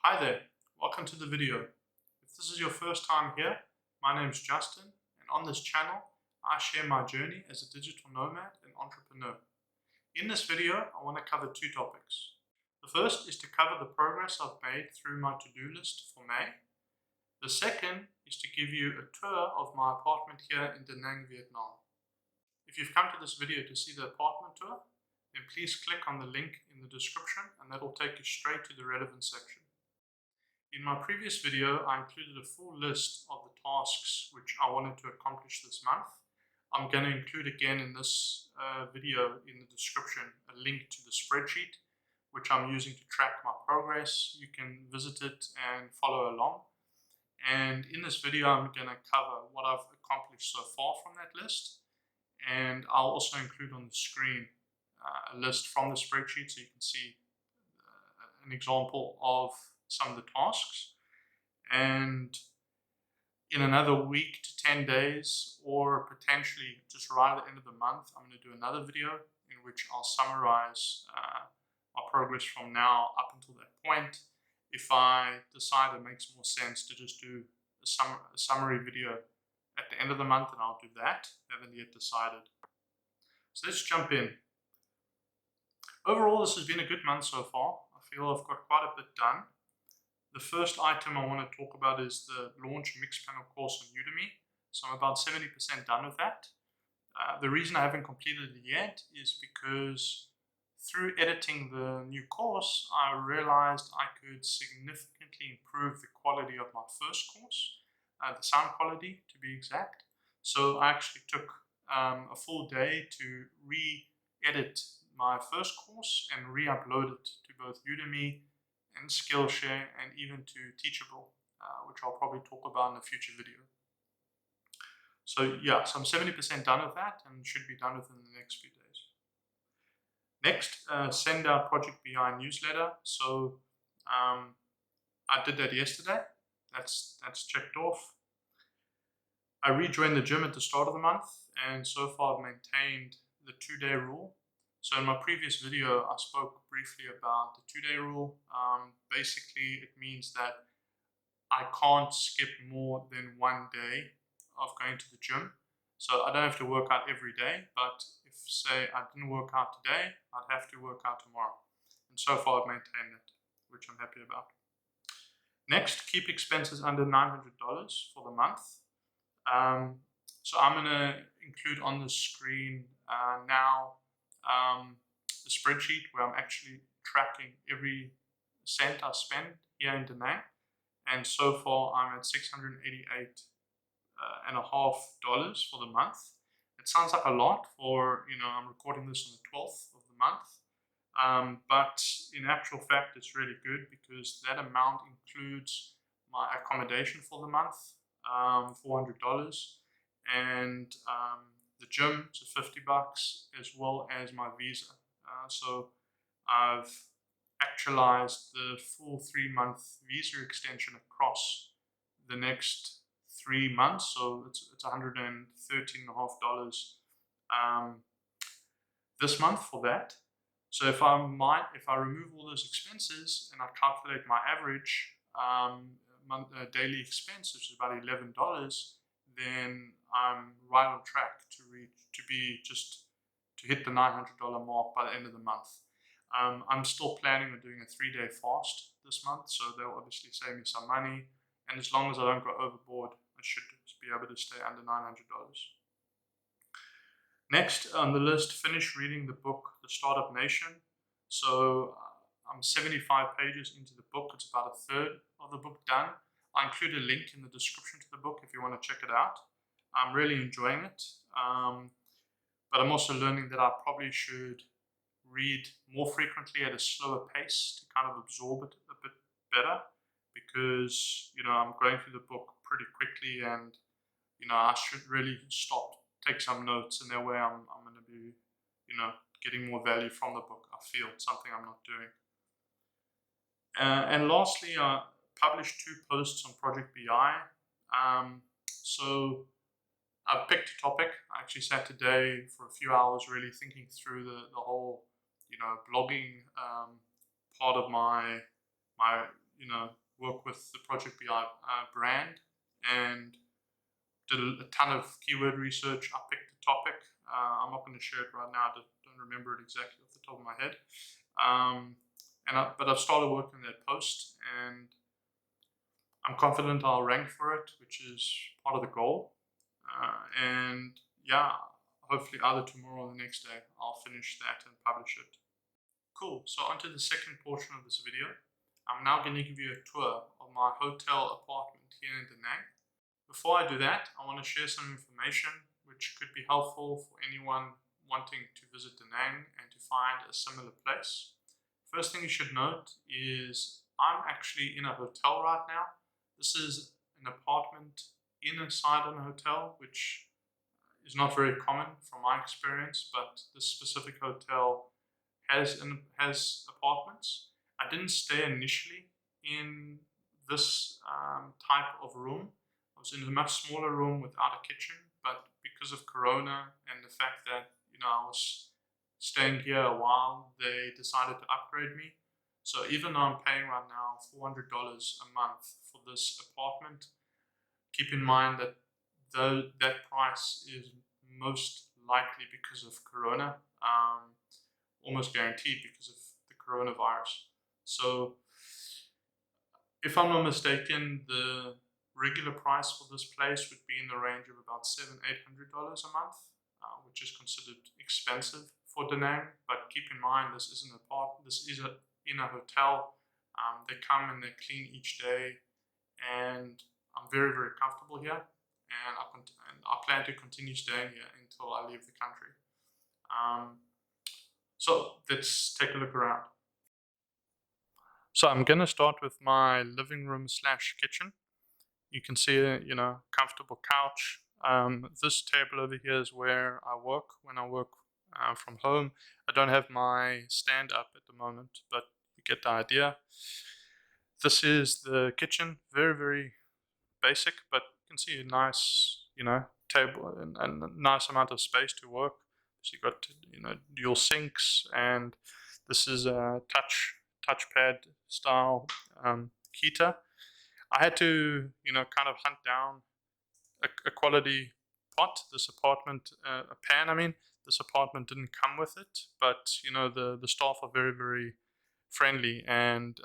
Hi there, welcome to the video. If this is your first time here, my name is Justin, and on this channel, I share my journey as a digital nomad and entrepreneur. In this video, I want to cover two topics. The first is to cover the progress I've made through my to-do list for May. The second is to give you a tour of my apartment here in Da Nang, Vietnam. If you've come to this video to see the apartment tour, then please click on the link in the description and that will take you straight to the relevant section. In my previous video, I included a full list of the tasks which I wanted to accomplish this month. I'm going to include again in this video in the description a link to the spreadsheet which I'm using to track my progress. You can visit it and follow along. And in this video, I'm going to cover what I've accomplished so far from that list. And I'll also include on the screen a list from the spreadsheet so you can see an example of some of the tasks. And in another week to 10 days, or potentially just right at the end of the month, I'm going to do another video in which I'll summarize my progress from now up until that point. If I decide it makes more sense to just do a summary video at the end of the month, then I'll do that. I haven't yet decided. So let's jump in. Overall, this has been a good month so far. I feel I've got quite a bit done. The first item I want to talk about is the launch Mixpanel course on Udemy. So I'm about 70% done with that. The reason I haven't completed it yet is because through editing the new course, I realized I could significantly improve the quality of my first course, the sound quality to be exact. So I actually took a full day to re-edit my first course and re-upload it to both Udemy and Skillshare and even to Teachable, which I'll probably talk about in a future video. So yeah, so I'm 70% done with that and should be done within the next few days. Next, send out Project BI newsletter. So I did that yesterday. That's checked off. I rejoined the gym at the start of the month, and so far I've maintained the 2-day rule. So in my previous video, I spoke briefly about the 2-day rule. Basically, it means that I can't skip more than 1 day of going to the gym. So I don't have to work out every day, but if, say, I didn't work out today, I'd have to work out tomorrow. And so far, I've maintained it, which I'm happy about. Next, keep expenses under $900 for the month. So I'm going to include on the screen now the spreadsheet where I'm actually tracking every cent I spend here in Da Nang, and so far I'm at $688.50 for the month. It sounds like a lot for, I'm recording this on the 12th of the month, but in actual fact it's really good because that amount includes my accommodation for the month, $400, and the gym to $50, as well as my visa. So I've actualized the full 3-month visa extension across the next 3 months. So it's $113.50 this month for that. So if I remove all those expenses and I calculate my average daily expense, which is about $11, then I'm right on track to hit the $900 mark by the end of the month. I'm still planning on doing a 3-day fast this month, so they'll obviously save me some money, and as long as I don't go overboard, I should be able to stay under $900. Next on the list, finish reading the book, The Startup Nation. So I'm 75 pages into the book. It's about a third of the book done. I include a link in the description to the book if you want to check it out. I'm really enjoying it, but I'm also learning that I probably should read more frequently at a slower pace to kind of absorb it a bit better, because I'm going through the book pretty quickly, and I should really stop, take some notes, and that way I'm going to be getting more value from the book. I feel it's something I'm not doing. And lastly, I published 2 posts on Project BI. So I've picked a topic. I actually sat today for a few hours really thinking through the whole blogging part of my work with the Project BI brand, and did a ton of keyword research. I picked a topic. I'm not going to share it right now. I don't remember it exactly off the top of my head. But I've started working that post, and I'm confident I'll rank for it, which is part of the goal. And yeah, hopefully either tomorrow or the next day, I'll finish that and publish it. Cool, so onto the second portion of this video. I'm now going to give you a tour of my hotel apartment here in Da Nang. Before I do that, I want to share some information which could be helpful for anyone wanting to visit Da Nang and to find a similar place. First thing you should note is I'm actually in a hotel right now. This is an apartment inside a hotel, which is not very common from my experience, but this specific hotel has apartments. I didn't stay initially in this type of room. I was in a much smaller room without a kitchen, but because of Corona and the fact that I was staying here a while, they decided to upgrade me. So even though I'm paying right now $400 a month for this apartment, keep in mind that that price is most likely because of Corona, almost guaranteed because of the coronavirus. So if I'm not mistaken, the regular price for this place would be in the range of about $700-800 a month, which is considered expensive for Da Nang. But keep in mind, this is in a hotel. They come and they clean each day, and I'm very, very comfortable here, and I plan to continue staying here until I leave the country. So let's take a look around. So I'm going to start with my living room / kitchen. You can see a comfortable couch. This table over here is where I work when I work from home. I don't have my stand up at the moment, but you get the idea. This is the kitchen, very, very basic, but you can see a nice, table and a nice amount of space to work. So you got, dual sinks, and this is a touchpad style heater. I had to, kind of hunt down a quality pot. This apartment, a pan. I mean, this apartment didn't come with it, but the staff are very, very friendly and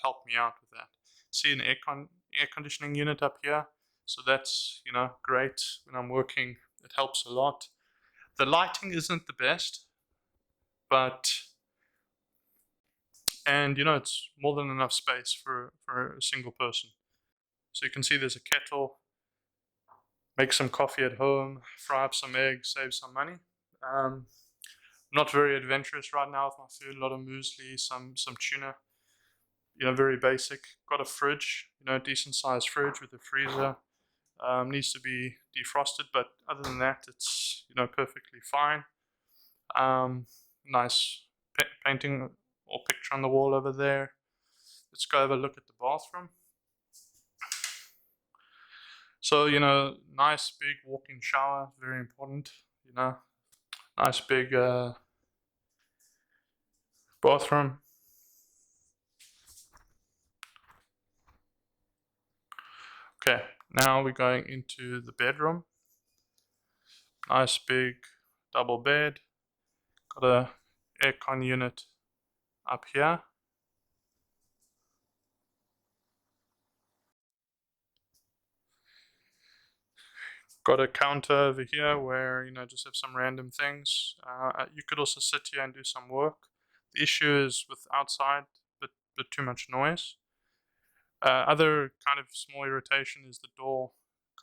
helped me out with that. See an air conditioning unit up here, so that's great when I'm working. It helps a lot. The lighting isn't the best, but it's more than enough space for a single person. So you can see there's a kettle. Make some coffee at home, fry up some eggs, save some money. Not very adventurous right now with my food. A lot of muesli, some tuna. Very basic. Got a fridge, decent sized fridge with a freezer. Needs to be defrosted, but other than that, it's perfectly fine. Nice painting or picture on the wall over there. Let's go have a look at the bathroom. So nice big walk-in shower, very important. Nice big bathroom. Okay, now we're going into the bedroom. Nice big double bed. Got a aircon unit up here. Got a counter over here where just have some random things. You could also sit here and do some work. The issue is with outside, but too much noise. Other kind of small irritation is the door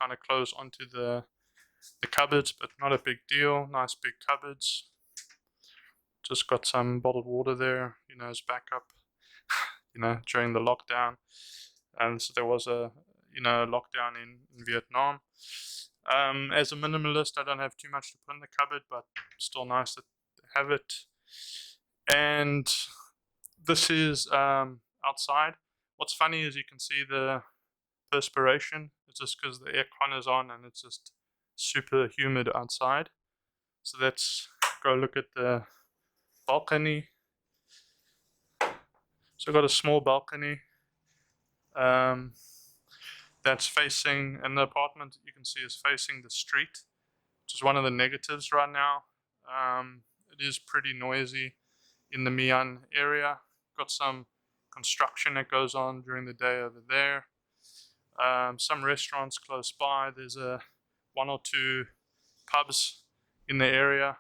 kind of close onto the cupboards, but not a big deal. Nice big cupboards. Just got some bottled water there, as backup, during the lockdown. And so there was a, lockdown in Vietnam. As a minimalist, I don't have too much to put in the cupboard, but still nice to have it. And this is outside. What's funny is you can see the perspiration. It's just because the aircon is on and it's just super humid outside. So let's go look at the balcony. So I've got a small balcony. That's facing, and the apartment you can see is facing the street, which is one of the negatives right now. It is pretty noisy in the Mian area. Got some construction that goes on during the day over there. Some restaurants close by. There's one or two pubs in the area.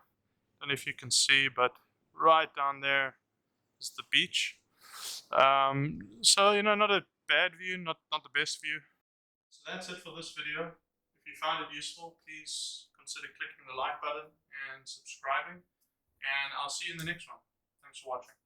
Don't know if you can see, but right down there is the beach. So, you know, not a bad view, not the best view. So that's it for this video. If you found it useful, please consider clicking the like button and subscribing. And I'll see you in the next one. Thanks for watching.